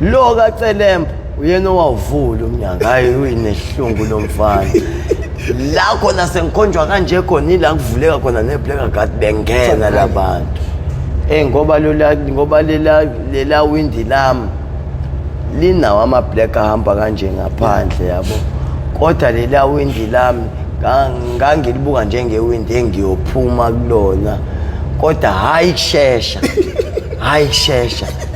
lo kaCelemba uyena owavula umnyango hayi uyinehlungu lomfana la khona senkonjwa kanje khona ila kuvuleka khona nebleka gadi bengena labantu ngoba lela windi lami linawo ama-black ahamba kanje ngaphandle yabo kodwa lela windi lami ngangilibuka njengewindi engiyophuma kulona kodwa hayi kushesha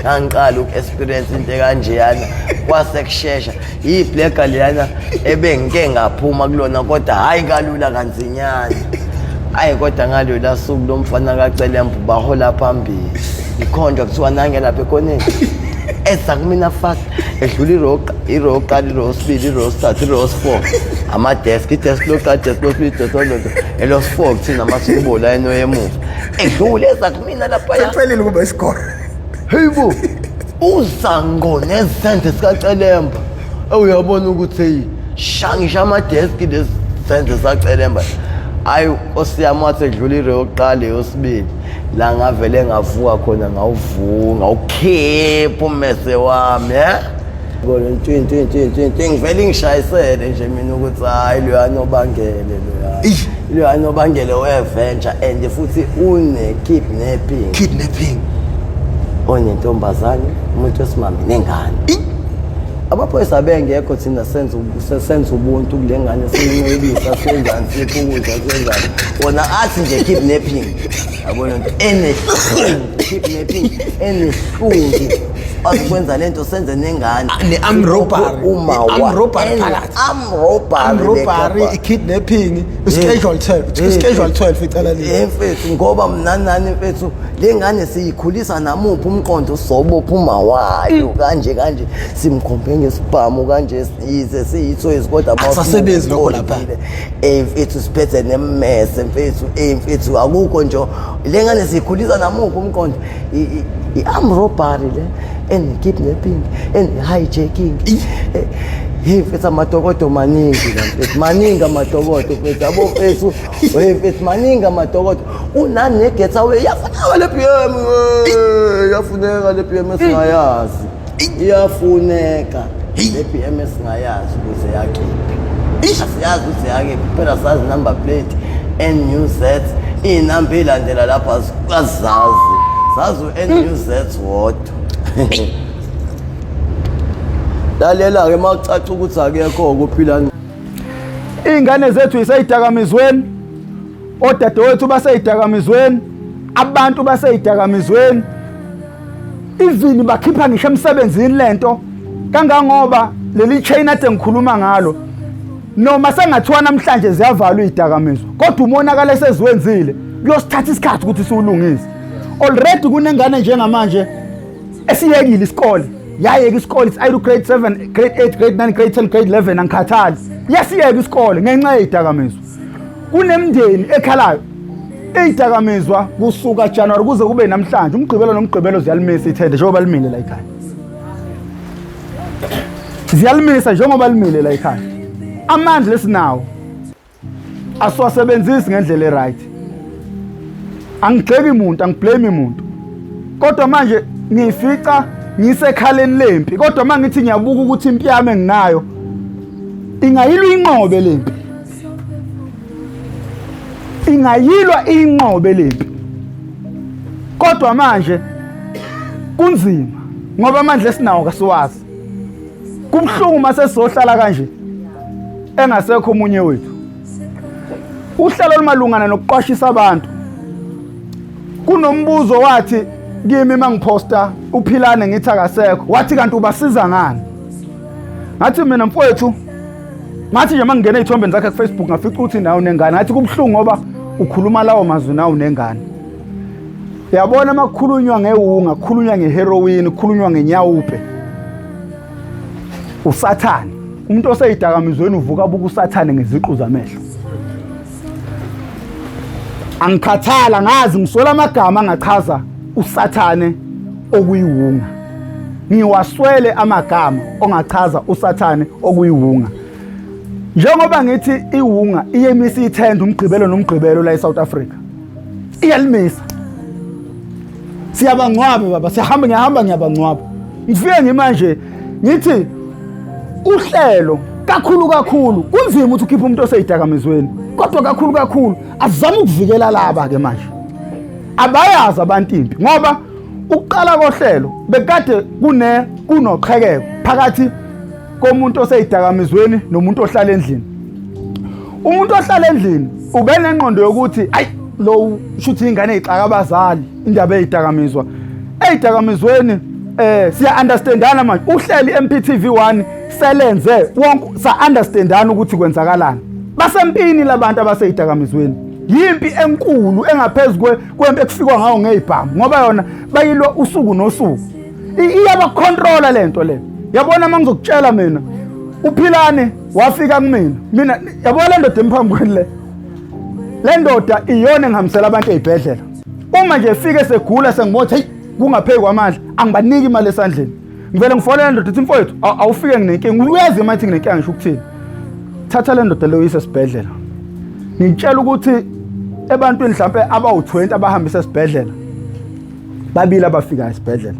ngangiqala uku-experience into kanjeyana kwasekushesha iyi-black leyana ebengike ngaphuma kulona kodwa hayi kalula kanzinyana hayi kodwa ngalula suku lomfana kaCelemba bahola phambili ikhonjwa kuthiwa nangelapha ekhoneni esa kumina fast edlula iro qala iro speed iro start iro 4 ama-desk i-desk lokuqala desk losibili desk lolonto elos 4 kuthina masikubola eno yemuva edlule eza kumina laphaya sekuphelile kuba isikole hey bo uzango nezisente sikaCelemba uyabona ukuthi shangisha ama-desk lesisente sikaCelemba hayi osiyami wathi edlula iro yokuqala yosibili la ngavele ngavuka khona ngawukhipha ummese wami ngone ngivele ngishayisele nje mina ukuthi hayi loyana obangele we-venture and futhi kidnapping onentombazane umuntu wesimame nengane amaphoyisa bengekho thina senza ubuntu kule ngane siyincelisa senzani siphukudla senzani wona athi nje kidnapping yabona kidnapping enehlungu akwenza lento senze nengane ne-arm robbery i-kidnapping schedule 12 icala mfethu ngoba mnanani mfethu le ngane siyikhulisa namuphi umqondo sobophuma wayo kanje simkhompe ngesibhamu kanje siyize siyithoyizi kodwa asasebenzi lokho lapha mfethu siphethe nemmese mfethu akukho nje le ngane siyikhulisa namuphi umqondo i-arm robbery le and kidnapping and hijacking mfethu amatokoto maningi amatokoto mfethu abo mfethu mfethu maningi amatokoto unani negetaway yafuneka le PM singayazi iyafuneka le PM singayazi ukuze yakhiphe asiyazi ukuthi yake kuphela sazi number plate NUZ inamba ilandela lapha sazi NUZ wodwa lalela-ke makucaca ukuthi akekho kuphila iy'ngane zethu yiseyidakamizweni odadewethu baseyidakamizweni abantu baseyidakamizweni even bakhipha ngisho emsebenzini lento kangangoba leli chain ade ngikhuluma ngalo noma sengathiwa namhlanje ziyavalwa iy'dakamizwa kodwa umonakalo eseziwenzile kuyosithatha isikhathi ukuthi siwulungise already kunengane njengamanje esiyekile isikole yayeka isikole it's either grade 7 grade 8 grade 9 grade 10 grade 11 angikhathali yasiyeka isikole ngenxa yezidakamizwa kunemndeni ekhalayo ezidakamizwa kusuka January kuze kube namhlanje umgqibelo nomgqibelo ziyalimisa ithende njengoba limile la ekhaya ziyalimisa njengoba limile la ekhaya amandla esinawo asiwasebenzisi ngendlela eright angigxeki umuntu angiblame umuntu kodwa manje ngifica ngisekhaleni lempi kodwa mangithi ngiyabuka ukuthi impi yami enginayo ingayilwa inqobe lempi kodwa manje kunzima ngoba amandla esinawo kasiwazi kubhlungu mase sizohlala kanje engasekho omunye wethu uhlelo olumalungana nokuqwashisa abantu kunombuzo wathi kimi mangiphosta uphilane ngithi akasekho wathi kanti ubasiza ngani ngathi mina mfowethu ngathi nje mangingena ezithombeni zakhe kuFacebook ngafica ukuthi nawo nengane ngathi kubhlungu ngoba ukhuluma lawo mazwi nawo nengane yabona makukhulunywa ngewunga kukhulunywa ngeheroin kukhulunywa ngenyawupe usathane umuntu oseyidakamizweni uvuka buka usathane ngeziqu zamehlo angikhathala ngazi ngisola amagama angachaza usathane okuyiwunga ngiwaswele amagama ongachaza usathane okuyiwunga njengoba ngithi iwunga iyemisa ithenda umgqibelo nomgqibelo la eSouth Africa iyalimisa siyabangcwabe baba ngiyahamba ngiyabangcwaba ngifike ngimanje ngithi uhlelo kakhulu kunzima ukuthi ukhiphe umuntu oseyidakamizweni kodwa kakhulu azame ukuvikela laba ke manje abayazi abantu impi ngoba ukuqala kohlelo bekade kunoqhekeko phakathi komuntu oseyidakamizweni nomuntu ohlala endlini. Umuntu ohlala endlini ube nengqondo yokuthi ayi lo shuthi ingane ezixaka abazali indaba eyidakamizwa eyidakamizweni siya understandana manje uhleli MPTV1 selenze wonke sa understandana ukuthi kwenzakalani basempini labantu abaseyidakamizweni yimpi enkulu engaphezulu kwempi ekufikwa ngawo ngezibhamu ngoba yona bayilwa usuku nosuku iyabacontrola lento le yabona mangizokutshela mina uPhilane wafika kumina yabona le ndoda emphambweni le ndoda iyona engihambisela abantu ezibhedlela uma nje efike segula sengibotha hey kungapheki kwamandla angibaniki imali esandleni ngivele ngifonela le ndoda ithi mfowethu awufike nginenkinga uyazi manje nginenkinga ngisho ukuthini thatha le ndoda leyo isesibhedlela ngitshela ukuthi ebantwini mhlawumbe abawu20 abahambisa esibhedlela babili abafika esibhedlela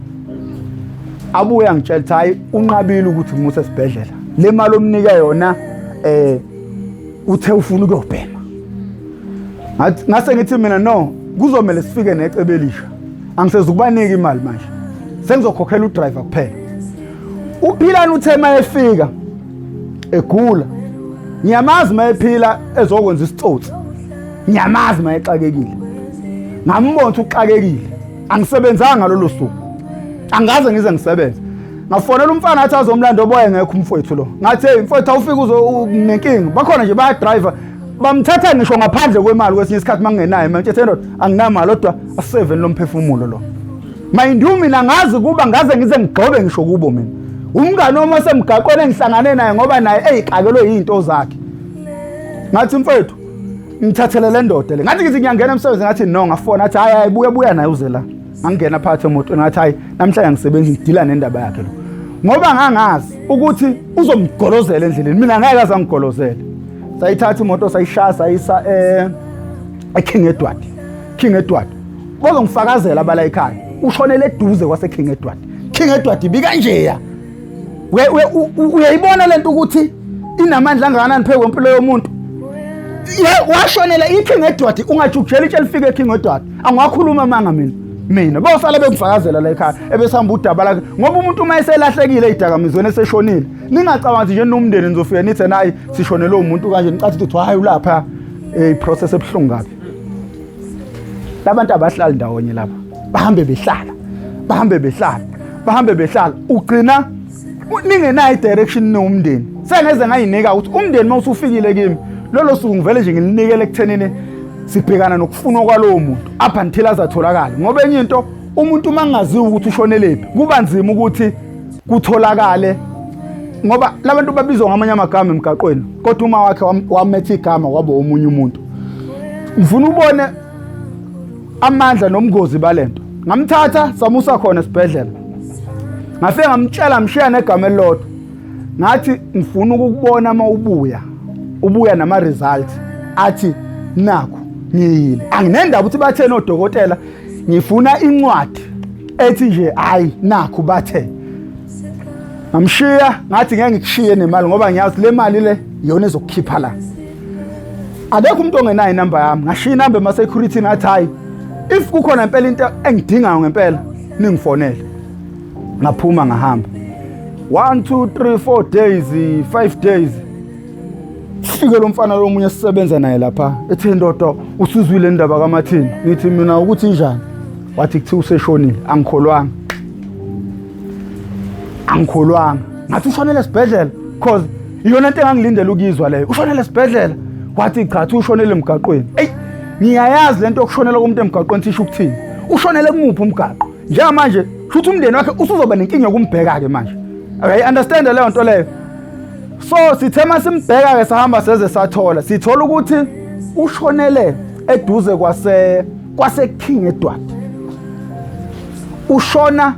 abuya ngitshela ukuthi hayi unqabile ukuthi kumuse esibhedlela le mali omnika yona uthe ufuna ukuyobhema ngase ngithi mina no kuzomela sifike necebo elisha angisezukubanika imali manje sengizokhokhela udriver kuphela uPhilane uthe mayefika egula ngiyamazi mayephila ezokwenza isitsotsi ngiyamazi mayexakekile ngambona ukuthi uxakekile angisebenzanga lo suku angaze ngize ngisebenze ngafonela umfana athi azomlanda oboye ngekho umfowethu lo ngathi hey mfowethu awufika unenkinga bakhona nje baya driver bamthatha ngisho ngaphandle kwemali kwesinye isikhathi mangingenayo manje ndoda anginamali kodwa a7 lomphefumulo lo mind you mina ngazi kuba ngaze ngize ngigqobe ngisho kubo mina umngane oma semgaqweni engihlangane naye ngoba naye eyixakelwe izinto zakhe ngathi mfowethu ngithathele le ndoda le ngathi ngithi ngiyangena emsebenzini ngathi no ngafona athi hayi buya naye uze la angena phakathi emotweni ngathi hayi namhlanje ngisebenza ngidila nendaba yakhe lo ngoba ngangazi ukuthi uzomgolozela endleleni mina ngeke azangigolozela sayithatha imoto sayishaya sayisa eKing Edward bozongifakazela abala ekhaya ushonele eduze kwaseKing Edward ibi kanjeya uyayibona lento ukuthi inamandla angakanani phezu kwempilo yomuntu washonela iKing Edward ungajukujela itshe lifike eKing Edward angakhuluma manga mina bosala bekufakazela la ekhaya ebesihamba udaba lakhe ngoba umuntu uma eselahlekile ezidakamizweni eseshonile ningacabangi nje nomndeni nizofika nithi nayi sishonele umuntu kanje nicathi ukuthi hayi ulapha iprocess ebhlungu kabi labantu abahlala ndawonye lapha bahambe behlala ugcina ningenayo direction nomndeni sengeze ngayinika ukuthi umndeni mawusufikile kimi lolo suku ngivele nje ngilinikele ekuthenini sibhekana nokufuna kwalowo muntu up until azatholakala ngoba enye into umuntu mangaziwa ukuthi ushonelephi kuba nzima ukuthi kutholakale ngoba labantu babizwa ngamanye amagama emgaqweni kodwa uma wakhe wametha igama kwabo omunye umuntu ngifuna ubone amandla nomngozi balento ngamthatha samusa khona esibhedlela ngafike ngamtshela mshiya negama elilodwa ngathi ngifuna ukukubona ubuya nama results athi nakho ngiyile anginendaba ukuthi bathena odokotela ngifuna incwadi ethi nje hayi nakho bathe ngamshiya ngathi ngeke ngikushiye nemali ngoba ngiyazi le mali le yona ezokukhipha la akekho umuntu ongenayo inamba yami ngashiya inamba ema security ngathi hayi if kukhona impela into engidingayo ngempela ningifonele ngaphuma ngahamba 1 2 3 4 days 5 days fike lo mfana lo munye sisebenza naye lapha ethi ndodo usizwile indaba kaMathini ngithi mina ukuthi njani wathi kuthi useshonile angikholwanga ngathi ushonele esibhedlela because iyona into engangilindele ukuyizwa leyo ushonele esibhedlela wathi cha ushonele emgaqweni ngiyayazi lento yokushonela komuntu emgaqweni thisha ukuthini ushonele kumuphi umgaqo njengamanje futhi umndeni wakhe usuzoba nenkinga yokumbheka ke manje okay understand leyo nto leyo so sithema simbheka ke sahamba seze sathola sithola ukuthi ushonele eduze kwase King Edward ushona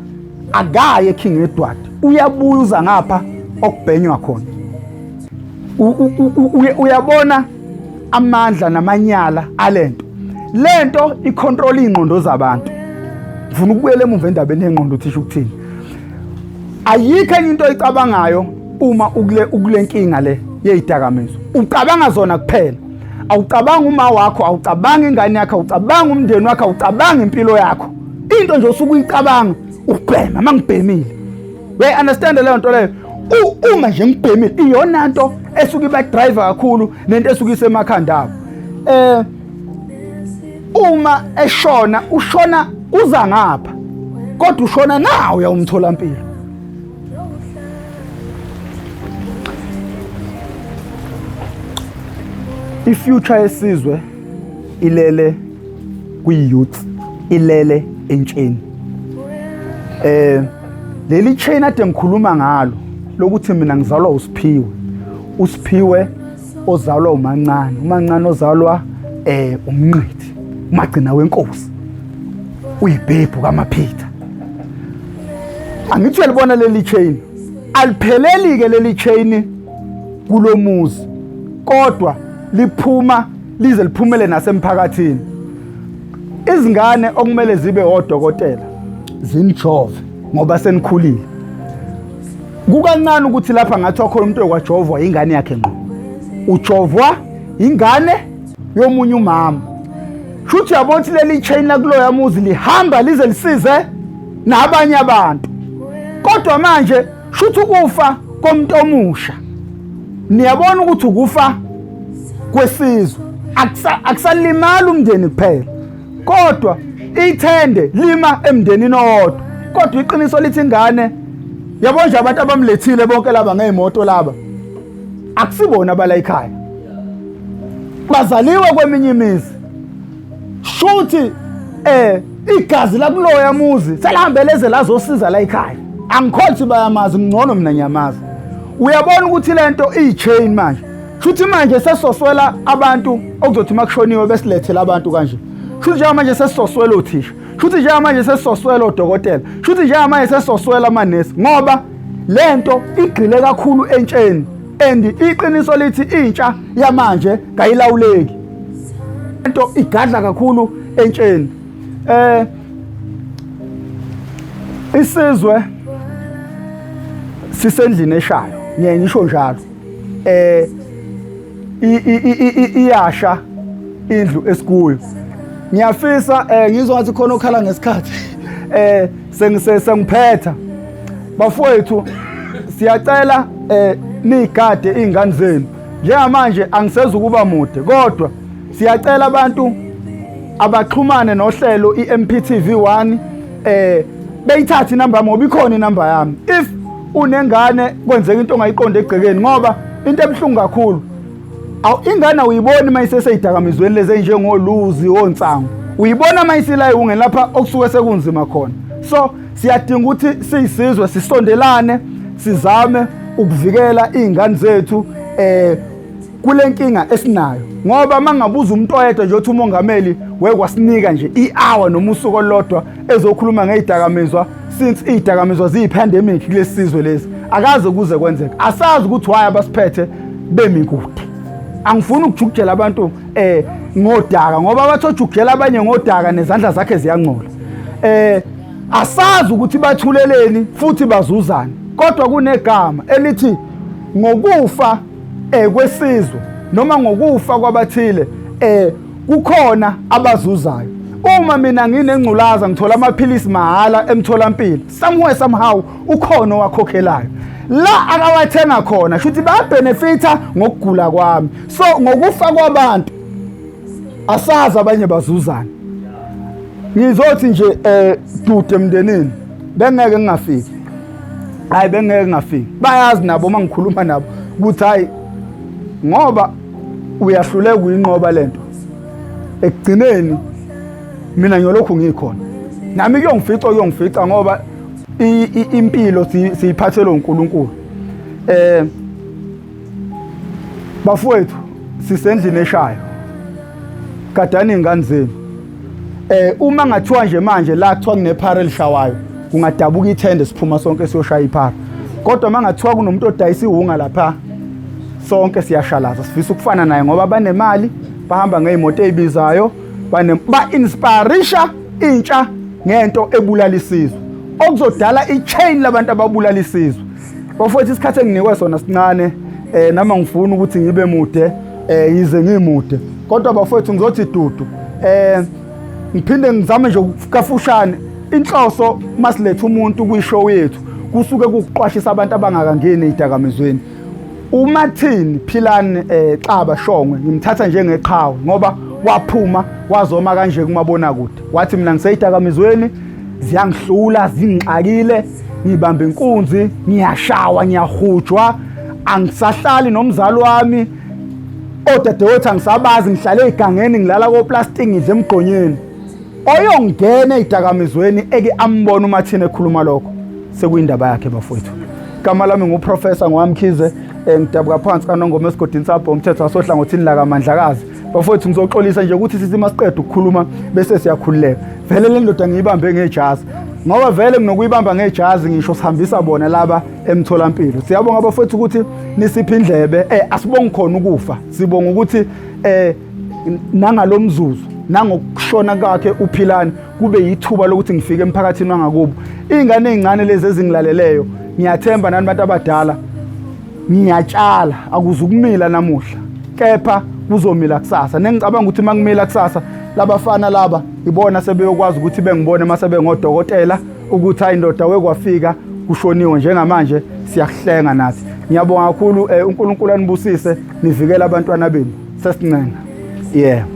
agaye King Edward uyabuza ngapha okubhenywa khona uyabona amandla namanyala lento icontrol ingqondo zabantu ngifuna ukubuyela emuva endabeni engqondo thisha ukuthini ayikho enye into oyicabangayo uma ukule nkinga le yezidakamizwa. Ucabanga zona kuphela. Awucabanga uma wakho, awucabanga ingane yakho, awucabanga umndeni wakho, awucabanga impilo yakho. Into nje osuke uyicabanga ukubhema mangibhemile. We understand leyo nto leyo? Uma nje ngibhemile iyona nto esuke iba driver kakhulu nento esuke isemakhanda abo. Uma eshona ushona uza ngapha. Kodwa ushona nawo uyawumtholampilo. Ifuture yesizwe ilele kwi-youth, ilele entsheni. Leli chain ade ngikhuluma ngalo lokuthi mina ngizalwa uSiphiwe. uSiphiwe ozalwa uMancane, uMancane ozalwa uMnqithi, umagcina wenkosi. Uyibhebhu kaMaphitha. Angithi uyalibona leli chain. Alipheleli ke leli chain kulomuzi. Kodwa liphuma lize liphumele nasemphakathini. Izingane okumele zibe odokotela zinijove ngoba senikhulile. Kukancane ukuthi lapha ngathi khona umuntu okwajovwa ingane yakhe ngqo. Ujovwa ingane yomunye umama. Shuthi yabona ukuthi leli chain la kuloya muzi lihamba lize lisize nabanye abantu. Kodwa manje shuthi ukufa komuntu omusha. Niyabona ukuthi ukufa kwesizwe akusalimala umndeni kuphela. Kodwa ithende lima emndenini owodwa. Kodwa iqiniso lithi ingane yabona nje abantu abamlethile bonke laba ngezimoto laba akusibona abala ekhaya. Bazaliwe kweminye imizi. Shuthi igazi lakuloya muzi selihambeleze lazosiza la ekhaya. Angikholisi bayamazi ngcono mina ngiyamazi. Uyabona ukuthi lento ichain manje. Shuthi manje sesoswela abantu okuzothi makushoniwe besilethela abantu kanje. Shuthi nje manje sesoswela othisha. Shuthi nje manje sesoswela odokotela. Shuthi nje manje sesoswela amanesi ngoba lento igcile kakhulu entsheni. And iqiniso lithi intsha yamanje kayilawuleki. Lento igadla kakhulu entsheni. Isizwe sisendlini eshayo. Ngisho njalo. Iyasha indlu esikuyo. Ngiyafisa ngizwa ngathi khona okhala ngesikhathi. Sengiphetha. Bafowethu siyacela nigade izingane zenu. Njengamanje angiseza ukuba mude kodwa siyacela abantu abaxhumane nohlelo iMPTV1 beyithathe inamba yami ngoba ikhona inamba yami. If unengane kwenzeka into ongayiqonda egcekeni ngoba into ebhlungu kakhulu. Ingane uyibona mayiseseyidakamizweni leze njengoluzi onsango. Uyibona mayisila ungene lapha okusuke sekunzima khona. So siyadinga ukuthi siyisizwe sisondelane sizame ukuvikela izingane zethu kule nkinga esinayo. Ngoba mangabuza umuntu oyedwa nje othi umongameli wekwasinika nje i-hour noma usuku olodwa ezokhuluma ngezidakamizwa since izidakamizwa ziyipandemic kulesizwe lezi. Akaze kuze kwenzeka. Asazi ukuthi why abasiphethe bemi kude. Angifuni ukujukela abantu ngodaka ngoba bathi ojukela abanye ngodaka nezandla zakhe ziyangcola. Asazi ukuthi bathuleleni futhi bazuzana. Kodwa kunegama elithi ngokufa kwesizwe noma ngokufa kwabathile kukhona abazuzayo. Uma mina nginengculaza ngithola amaphilisi mahala emtholampilo, somewhere somehow ukhona owakhokhelayo. La akawathenga khona shuthi babenefita ngokugula kwami. So ngokufa kwabantu asazi abanye bazuzana. Ngizothi nje dude emndenini bengeke ngingafiki. Hayi bengeke ngingafiki. Bayazi nabo mangikhuluma nabo ukuthi hayi ngoba uyahluleka uyinqoba lento. Ekugcineni mina ngiyolokhu ngikhona. Nami kuyongifica ngoba impilo siyiphathele uNkulunkulu. Bafowethu sisendlini eshayo. Gadani izingane zenu. Uma ngathiwa nje manje la kuthiwa kunephara elishawayo kungadabuka ithende siphuma sonke siyoshaya iphara. Kodwa mangathiwa kunomuntu odayisa ihunga lapha sonke siyashalaza sifisa ukufana naye ngoba banemali bahamba ngezimoto ezibizayo ba-inspirisha intsha ngento ebulala isizwe. okuzodala i-chain labantu ababulala isizwe. Bafowethu isikhathi enginikwe sona sincane nama ngifuna ukuthi ngibe mude yize ngimude. Kodwa bafowethu ngizothi dudu ngiphinde ngizame nje kafushane inhloso masiletha umuntu kwishow yethu kusuke kuqwashisa abantu abangakangeni ezidakamizweni. uMartin Philani Xaba Shongwe ngimthatha njengeqhawe ngoba waphuma wazoma kanje kumabona kude wathi mina ngiseyidakamizweni ziyangihlula zingixakile ngibamba inkunzi ngiyashawa ngiyahujwa angisahlali nomzali wami odadewethu angisabazi ngihlale egangeni ngilala koplastic ngidle emgqonyeni oyongena ezidakamizweni eke ambona uMartin ekhuluma lokho sekuyindaba yakhe bafowethu. Igama lami nguprofessor Ngwamkhize ngidabuka phansi kaNongoma esigodini sapho umthetho wasohlangothini la kaMandlakazi. Bafowethu ngizoxolisa nje ukuthi sithi masiqeda ukukhuluma bese siyakhululeka. Vele le ndoda ngiyibambe ngejazi ngoba vele nginokuyibamba ngejazi ngisho sihambisa bona laba emtholampilo. Siyabonga bafowethu ukuthi nisiphi indlebe asibongi khona ukufa sibonga ukuthi nangalomzuzu nangokushona kwakhe uPhilani kube yithuba lokuthi ngifike emphakathini wangakubo. Izingane ezincane lezi ezingilaleleyo ngiyathemba nani bantu abadala ngiyatshala akuzukumila namuhla kepha kuzomila kusasa. Nengicabanga ukuthi mangimila kusasa labafana laba ibona sebeyokwazi ukuthi bengibone mase bengodokotela ukuthi hayi indoda wekwafika kushoniwe njengamanje siyahlenga nathi. Ngiyabonga kakhulu uNkulunkulu anibusise nivikele abantwana benu sesincenga. Yeah.